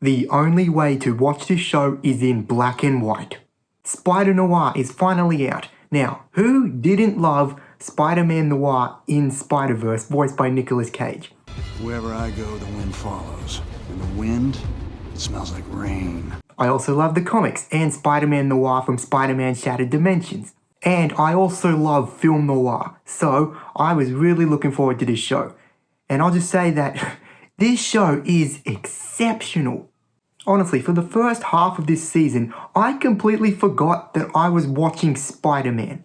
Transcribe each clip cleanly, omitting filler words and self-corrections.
The only way to watch this show is in black and white. Spider-Noir is finally out. Now, who didn't love Spider-Man Noir in Spider-Verse, voiced by Nicolas Cage? Wherever I go, the wind follows. And the wind, it smells like rain. I also love the comics and Spider-Man Noir from Spider-Man Shattered Dimensions. And I also love film noir, so I was really looking forward to this show. And I'll just say that this show is exceptional. Honestly, for the first half of this season, I completely forgot that I was watching Spider-Man.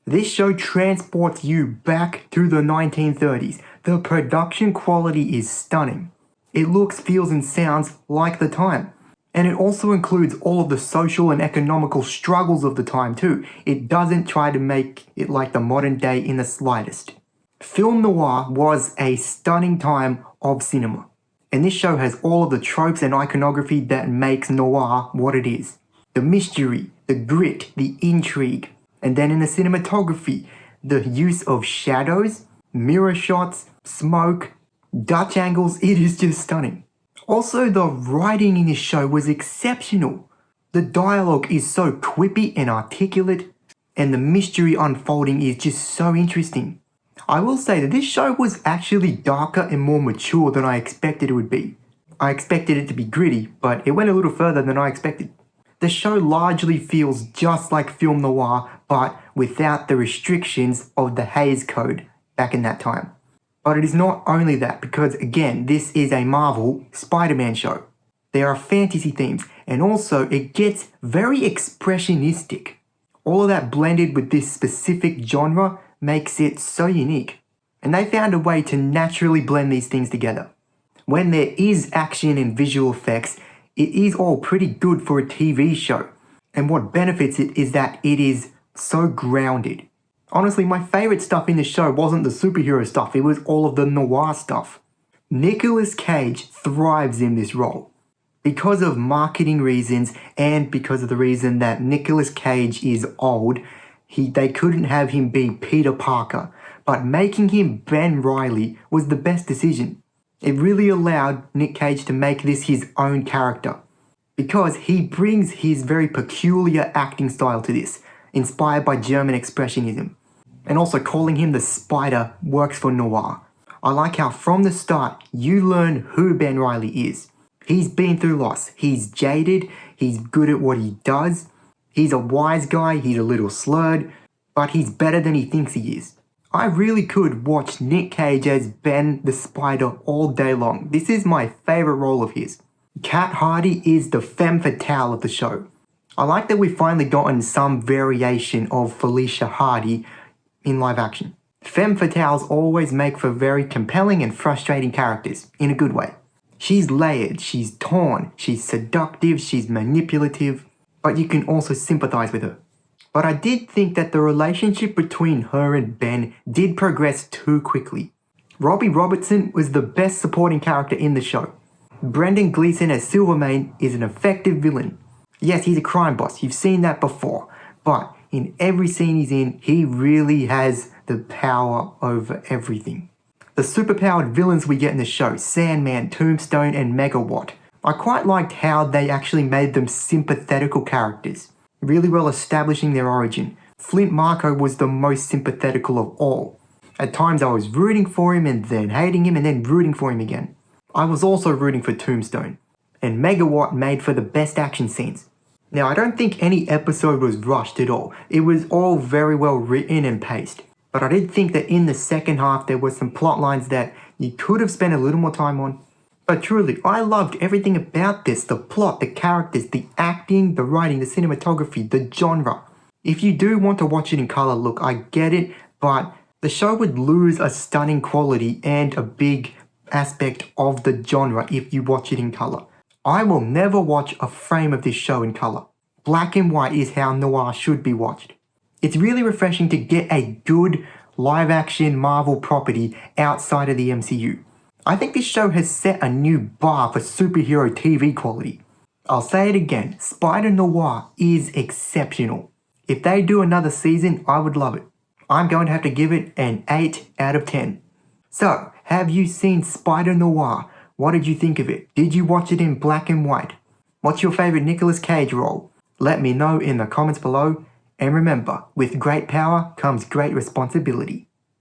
This show transports you back to the 1930s. The production quality is stunning. It looks, feels, and sounds like the time. And it also includes all of the social and economical struggles of the time too. It doesn't try to make it like the modern day in the slightest. Film noir was a stunning time of cinema. And this show has all of the tropes and iconography that makes noir what it is. The mystery, the grit, the intrigue. And then in the cinematography, the use of shadows, mirror shots, smoke, Dutch angles, it is just stunning. Also, the writing in this show was exceptional. The dialogue is so quippy and articulate, and the mystery unfolding is just so interesting. I will say that this show was actually darker and more mature than I expected it would be. I expected it to be gritty, but it went a little further than I expected. The show largely feels just like film noir, but without the restrictions of the Hays Code back in that time. But it is not only that, because again, this is a Marvel Spider-Man show. There are fantasy themes, and also it gets very expressionistic. All of that blended with this specific genre makes it so unique. And they found a way to naturally blend these things together. When there is action and visual effects, it is all pretty good for a TV show. And what benefits it is that it is so grounded. Honestly, my favorite stuff in the show wasn't the superhero stuff, it was all of the noir stuff. Nicolas Cage thrives in this role. Because of marketing reasons and because of the reason that Nicolas Cage is old, they couldn't have him be Peter Parker, but making him Ben Reilly was the best decision. It really allowed Nick Cage to make this his own character, because he brings his very peculiar acting style to this, inspired by German expressionism. And also calling him the Spider works for noir. I like how from the start you learn who Ben Reilly is. He's been through loss, he's jaded, he's good at what he does, he's a wise guy, he's a little slurred, but he's better than he thinks he is. I really could watch Nick Cage as Ben the Spider all day long. This is my favourite role of his. Kat Hardy is the femme fatale of the show. I like that we've finally gotten some variation of Felicia Hardy in live action. Femme fatales always make for very compelling and frustrating characters, in a good way. She's layered, she's torn, she's seductive, she's manipulative, but you can also sympathise with her. But I did think that the relationship between her and Ben did progress too quickly. Robbie Robertson was the best supporting character in the show. Brendan Gleeson as Silvermane is an effective villain. Yes, he's a crime boss, you've seen that before, but in every scene he's in, he really has the power over everything. The superpowered villains we get in the show, Sandman, Tombstone, and Megawatt, I quite liked how they actually made them sympathetical characters, really well establishing their origin. Flint Marko was the most sympathetical of all. At times I was rooting for him and then hating him and then rooting for him again. I was also rooting for Tombstone. And Megawatt made for the best action scenes. Now, I don't think any episode was rushed at all. It was all very well written and paced. But I did think that in the second half there were some plot lines that you could have spent a little more time on. But truly, I loved everything about this. The plot, the characters, the acting, the writing, the cinematography, the genre. If you do want to watch it in colour, look, I get it, but the show would lose a stunning quality and a big aspect of the genre if you watch it in colour. I will never watch a frame of this show in colour. Black and white is how noir should be watched. It's really refreshing to get a good live-action Marvel property outside of the MCU. I think this show has set a new bar for superhero TV quality. I'll say it again, Spider-Noir is exceptional. If they do another season, I would love it. I'm going to have to give it an 8 out of 10. So, have you seen Spider-Noir? What did you think of it? Did you watch it in black and white? What's your favourite Nicolas Cage role? Let me know in the comments below. And remember, with great power comes great responsibility.